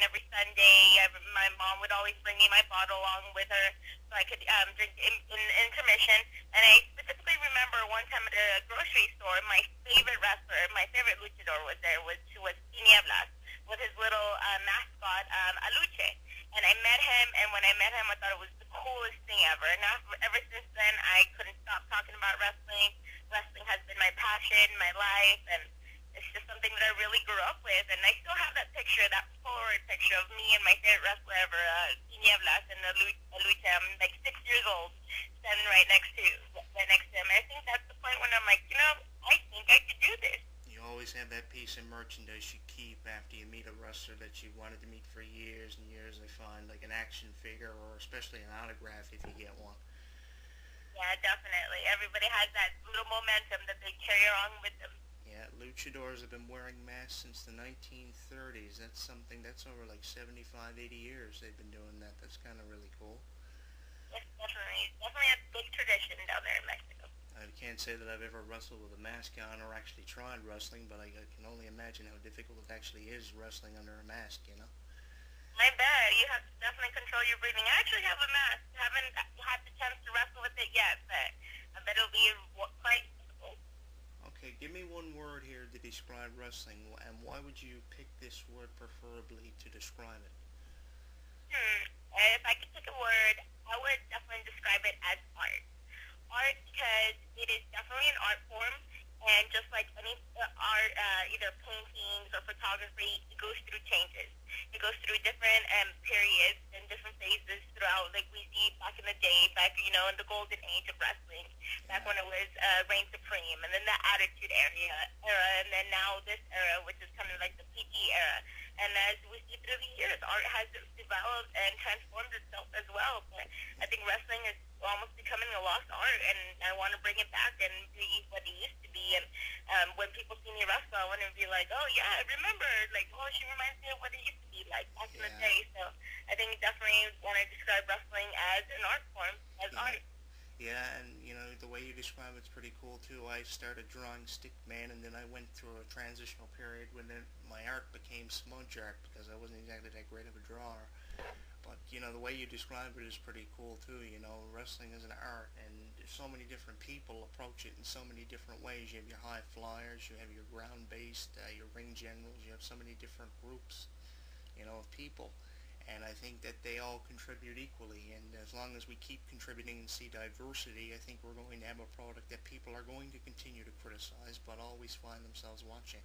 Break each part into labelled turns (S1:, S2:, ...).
S1: every Sunday. My mom would always bring me my bottle along with her so I could drink in intermission. And I specifically remember one time at a grocery store, my favorite wrestler, my favorite luchador was there, was Tinieblas, with his little mascot, Aluche. And I met him, and when I met him, I thought it was the coolest thing ever. And ever since then, I couldn't stop talking about wrestling. Wrestling has been my passion, my life, and it's just something that I really grew up with, and I still have that picture, that Polaroid picture of me and my favorite wrestler ever, Tinieblas, and Lucha. I'm like 6 years old, standing right next to him. And I think that's the point when I'm like, I think I could do this.
S2: You always have that piece of merchandise you keep after you meet a wrestler that you wanted to meet for years and years. I find like an action figure or especially an autograph if you get one.
S1: Yeah, definitely. Everybody has that little momentum that they carry along with them.
S2: Yeah, luchadors have been wearing masks since the 1930s. That's something that's over like 75, 80 years they've been doing that. That's kind of really cool.
S1: Yes, definitely. Definitely a big tradition down there in Mexico.
S2: I can't say that I've ever wrestled with a mask on or actually tried wrestling, but I can only imagine how difficult it actually is wrestling under a mask, you know?
S1: I bet. You have to definitely control your breathing. I actually have a mask. Haven't had the chance to wrestle with it yet, but I bet it'll be quite difficult.
S2: Okay, give me one word here to describe wrestling, and why would you pick this word preferably to describe it?
S1: If I could pick a word, I would definitely describe it as art. Art because it is definitely an art form, and just like any art, either paintings or photography, it goes through changes. It goes through different periods and different phases throughout, like we see back in the day, back in the golden age of wrestling, back
S2: Yeah.
S1: when it was reign supreme, and then the attitude era, and then now this era, which is kind of like the PG era. And as we see through the years, art has developed and transformed itself as well. But I think wrestling is almost becoming a lost art, and I want to bring it back and be what it used to be. And when people see me wrestle, I want to be like, oh yeah, I remember. Like, oh, she reminds me of what it used to be like back in the
S2: Yeah.
S1: day. So I think definitely want to describe wrestling as an art form, as
S2: Yeah.
S1: art.
S2: Yeah, and the way you describe it's pretty cool too. I started drawing stickman, and then I went through a transitional period when then my art became smudge art because I wasn't exactly that great of a drawer. But the way you describe it is pretty cool too. Wrestling is an art, and there's so many different people approach it in so many different ways. You have your high flyers, you have your ground-based, your ring generals. You have so many different groups, of people. And I think that they all contribute equally, and as long as we keep contributing and see diversity, I think we're going to have a product that people are going to continue to criticize, but always find themselves watching.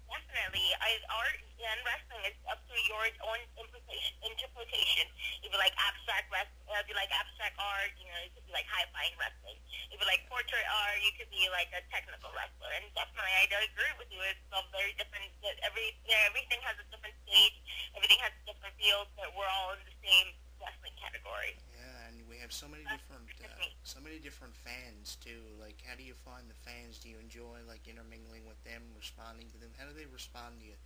S1: Definitely. Art and wrestling is up to your own interpretation. If you like abstract if you like abstract art, you could be like high-flying wrestling. If you like portrait art, you could be like a technical wrestler. And definitely, I do agree with you. It's all very different. Everything has a different stage. Everything has a different field, but we're all in the same wrestling category.
S2: Yeah, and we have
S1: That's just me.
S2: so many different fans too. Like, how do you find the fans? Do you enjoy like intermingling with them, responding to them? How do they respond to you?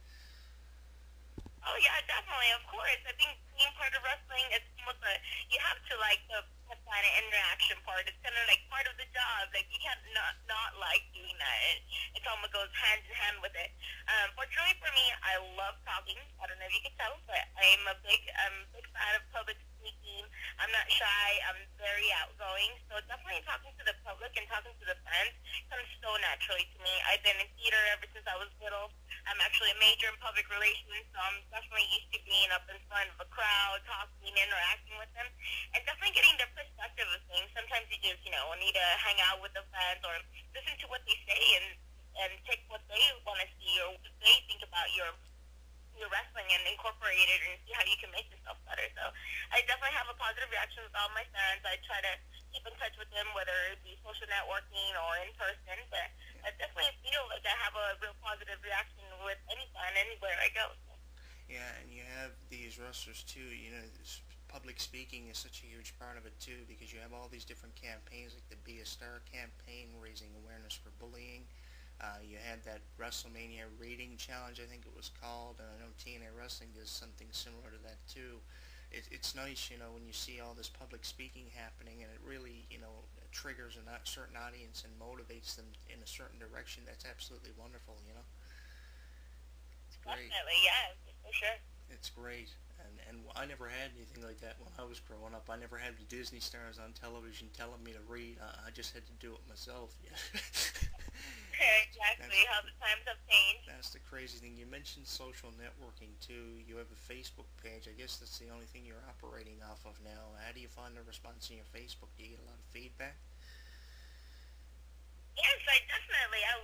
S1: Oh yeah, definitely, of course. I think being part of wrestling is almost you have to like the kind of interaction part. It's kind of like part of the job. Like you can't not like doing that. It almost goes hand in hand with it. Fortunately for me, I love talking. I don't know if you can tell, but I'm a big fan of public speaking. I'm not shy. I'm very outgoing. So definitely talking to the public and talking to the fans comes so naturally to me. I've been in theater ever since I was little. I'm actually a major in public relations, so I'm definitely used to being up in front of a crowd, talking, interacting with them, and definitely getting their perspective of things. Sometimes you just need to hang out with the fans or listen to what they say and take what they want to see or what they think about your wrestling and incorporate it and see how you can make yourself better. So I definitely have a positive reaction with all my fans. I try to keep in touch with them, whether it be social networking or in person. But I definitely feel like I have a real positive reaction with any fan anywhere I go. So.
S2: Yeah, and you have these wrestlers too. Public speaking is such a huge part of it too, because you have all these different campaigns, like the Be a Star campaign, raising awareness for bullying. You had that WrestleMania rating challenge, I think it was called, and I know TNA Wrestling does something similar to that too. It's nice, when you see all this public speaking happening, and it really, triggers a certain audience and motivates them in a certain direction. That's absolutely wonderful. It's great.
S1: Definitely, yeah, for sure.
S2: It's great. And I never had anything like that when I was growing up. I never had the Disney stars on television telling me to read. I just had to do it myself. Yeah.
S1: Exactly
S2: that's
S1: how the times have changed.
S2: that's the crazy thing. You mentioned social networking too. You have a Facebook page. I guess that's the only thing you're operating off of now. How do you find the response on your Facebook? Do you get a lot of feedback?
S1: Yes, I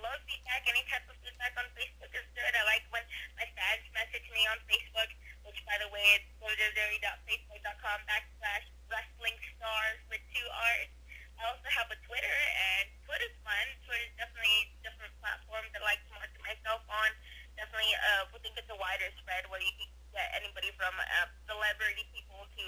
S1: love feedback. Any type of feedback on Facebook is good. I like when my fans message me on Facebook, which by the way is www.facebook.com/wrestling stars with two R's. I also have a Twitter, and Twitter's fun. Twitter's definitely a different platform that I like to market myself on. Definitely, we think it's a wider spread where you can get anybody from celebrity people to,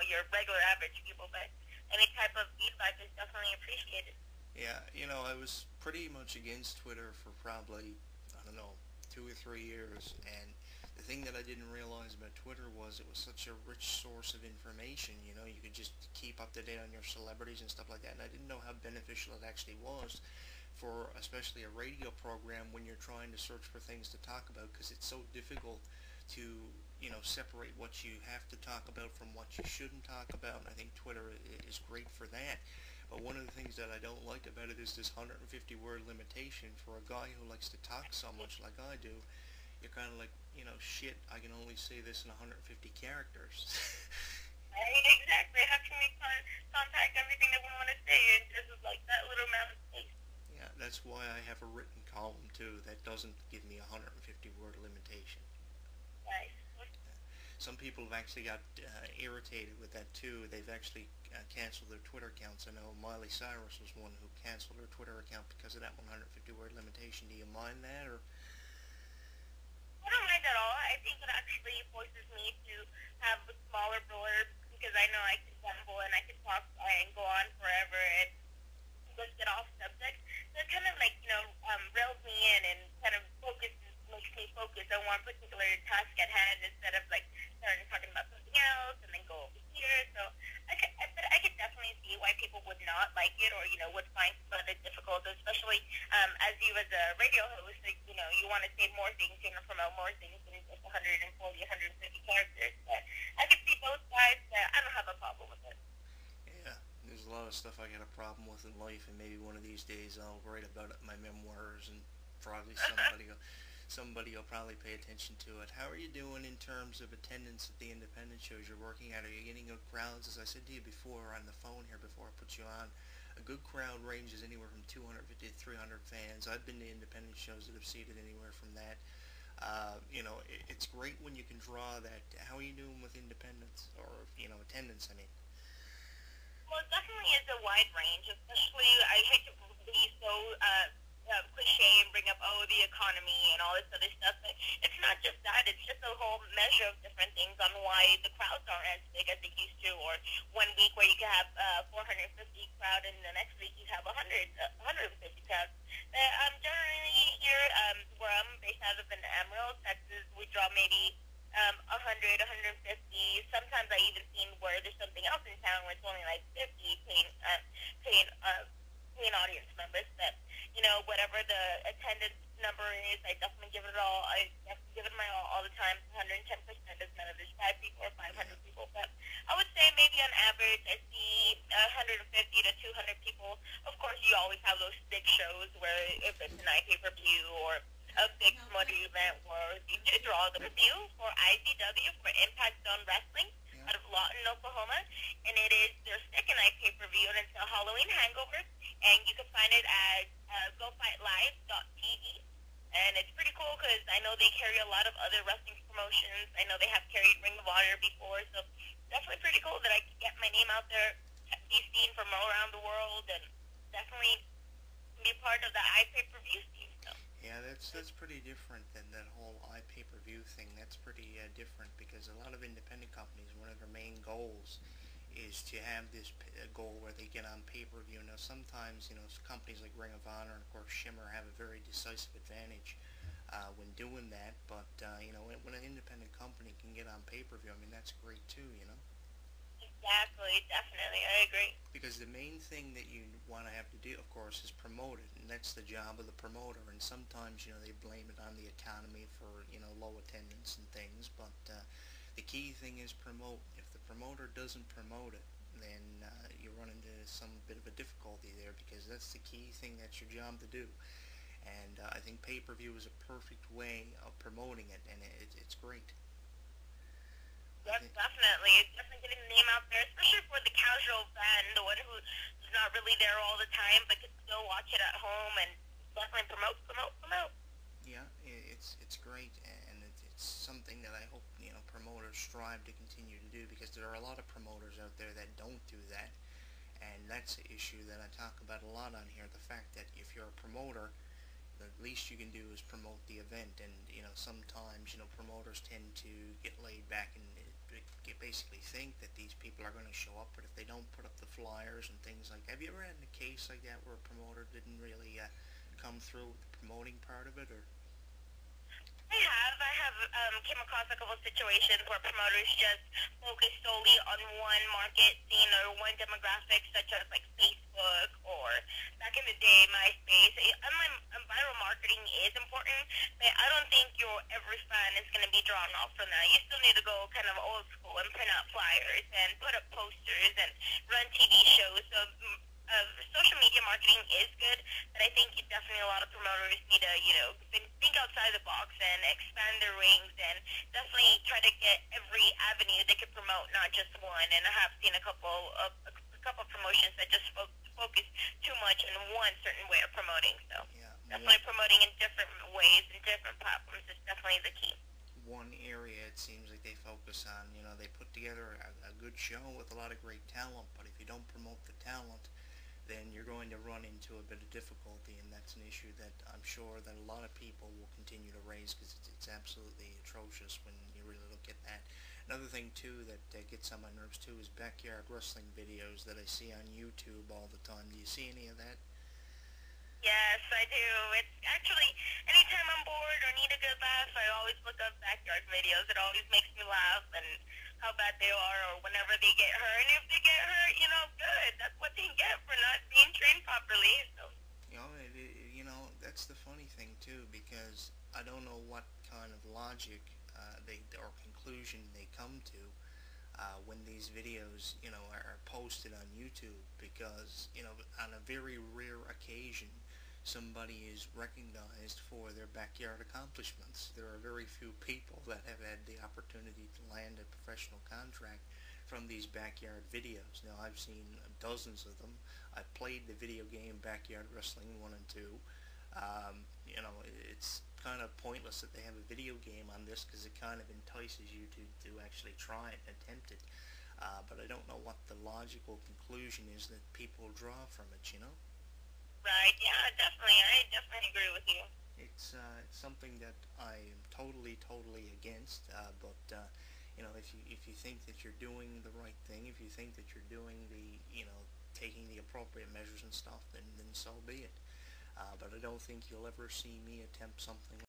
S1: your regular average people. But any type of feedback is definitely appreciated.
S2: Yeah, I was pretty much against Twitter for probably, I don't know, 2 or 3 years. And the thing that I didn't realize about Twitter was it was such a rich source of information. You could just keep up to date on your celebrities and stuff like that. And I didn't know how beneficial it actually was for especially a radio program when you're trying to search for things to talk about, because it's so difficult to separate what you have to talk about from what you shouldn't talk about. And I think Twitter is great for that. But one of the things that I don't like about it is this 150 word limitation. For a guy who likes to talk so much like I do, you're kind of like, shit, I can only say this in 150 characters.
S1: Right, exactly. How can we contact everything that we want to say in just like that little amount of space?
S2: Yeah, that's why I have a written column too that doesn't give me a 150 word limitation.
S1: Nice.
S2: Some people have actually got irritated with that too. They've actually canceled their Twitter accounts. I know Miley Cyrus was one who canceled her Twitter account because of that 150 word limitation. Do you mind that, or?
S1: I don't mind at all. I think it actually forces me to have a smaller blurb because I know I can ramble and I can talk and go on forever and just get off subject. So it kind of like, reels me in and kind of makes me focus on one particular task at hand instead of like starting talking about something else and then go over here. So I could definitely see why people would not like it or, would find some of it difficult, especially as you as a radio host, like, you want to say more things, promote more things than just 140, 150 characters. But I could see both sides, but I don't have a problem with it.
S2: Yeah, there's a lot of stuff I got a problem with in life, and maybe one of these days I'll write about it in my memoirs, and probably somebody will probably pay attention to it. How are you doing in terms of attendance at the independent shows you're working at? Are you getting good crowds? As I said to you before on the phone here before I put you on, a good crowd ranges anywhere from 250 to 300 fans. I've been to independent shows that have seated anywhere from that. It's great when you can draw that. How are you doing with independence or attendance? I mean.
S1: Well, it definitely is a wide range, especially I hate to be so cliche and bring up, the economy and all this other stuff, but it's not just that. It's just a whole measure of different things on why the crowds aren't as big as they used to, or one week where you can have 450 crowd and the next week you have 150 crowd. But generally here, where I'm based out of in Amarillo, Texas, we draw maybe 100, 150. Sometimes I even seen where there's something else in town where it's only like 50 paying, paying audience members. But whatever the attendance number is, I definitely give it all. I definitely give it my all the time. 110% doesn't matter if there's 5 people or 500
S2: Yeah.
S1: people. But I would say maybe on average I see 150 to 200 people. Of course, you always have those big shows where if it's an pay-per-view or a big promoting event where you do draw the review for ICW for Impact Zone Wrestling
S2: Yeah.
S1: out of Lawton, Oklahoma, and it is their second night pay-per-view, and it's a Halloween hangover, and you can find it at GoFightLive.tv, and it's pretty cool because I know they carry a lot of other wrestling promotions. I know they have carried Ring of Honor before, so definitely pretty cool that I can get my name out there, be seen from all around the world, and definitely be part of the iPay-per-view scene. So.
S2: Yeah, that's pretty different than that whole pay-per-view thing. That's pretty different because a lot of independent companies, one of their main goals is to have this goal where they get on pay-per-view. Now, sometimes, companies like Ring of Honor and, of course, Shimmer have a very decisive advantage when doing that. But, when an independent company can get on pay-per-view, I mean, that's great, too.
S1: Exactly, definitely, I agree.
S2: Because the main thing that you want to have to do, of course, is promote it, and that's the job of the promoter. And sometimes, they blame it on the economy for, low attendance and things, but the key thing is promote. If the promoter doesn't promote it, then you run into some bit of a difficulty there, because that's the key thing. That's your job to do. And I think pay-per-view is a perfect way of promoting it, and it's great. I
S1: Yes,
S2: think,
S1: definitely. It's definitely getting the name out there, especially for the casual fan, the one who's not really there all the time, but can still watch it at home and definitely promote, promote, promote.
S2: yeah, it's great, and it's something that I hope promoters strive to continue to do, because there are a lot of promoters out there that don't do that, and that's the issue that I talk about a lot on here. The fact that if you're a promoter, the least you can do is promote the event. And sometimes promoters tend to get laid back and basically think that these people are going to show up, but if they don't put up the flyers and things like that. Have you ever had a case like that where a promoter didn't really come through with the promoting part of it? Or
S1: I have came across a couple of situations where promoters just focus solely on one market scene or one demographic, such as like Facebook or back in the day MySpace. Viral marketing is important, but I don't think your every fan is going to be drawn off from that. You still need to go kind of old school and print out flyers and put up posters and run TV shows. So social media marketing is good, but I think definitely a lot of promoters need to, think outside the box and expand their wings and definitely try to get every avenue they could promote, not just one. And I have seen a couple promotions that just focus too much in one certain way of promoting. So
S2: yeah,
S1: definitely promoting in different ways and different platforms is definitely the key.
S2: one area it seems like they focus on. They put together a good show with a lot of great talent, but if you don't promote the talent, then you're going to run into a bit of difficulty, and that's an issue that I'm sure that a lot of people will continue to raise, because it's absolutely atrocious when you really look at that. Another thing too that gets on my nerves too is backyard wrestling videos that I see on YouTube all the time. Do you see any of that?
S1: Yes, I do. It's actually, anytime I'm bored or need a good laugh, I always look up backyard videos. It always makes me laugh and how bad they are or whenever they get hurt. And if they get hurt, good. That's what they get for not being trained properly. So,
S2: That's the funny thing too, because I don't know what kind of logic they or conclusion they come to when these videos, are posted on YouTube, because, on a very rare occasion, somebody is recognized for their backyard accomplishments. There are very few people that have had the opportunity to land a professional contract from these backyard videos. Now, I've seen dozens of them. I've played the video game Backyard Wrestling 1 and 2. It's kind of pointless that they have a video game on this, because it kind of entices you to actually try it and attempt it. But I don't know what the logical conclusion is that people draw from it.
S1: right, yeah, definitely. I definitely agree with you.
S2: It's something that I am totally against. But if you think that you're doing the right thing, if you think that you're doing taking the appropriate measures and stuff, then so be it. But I don't think you'll ever see me attempt something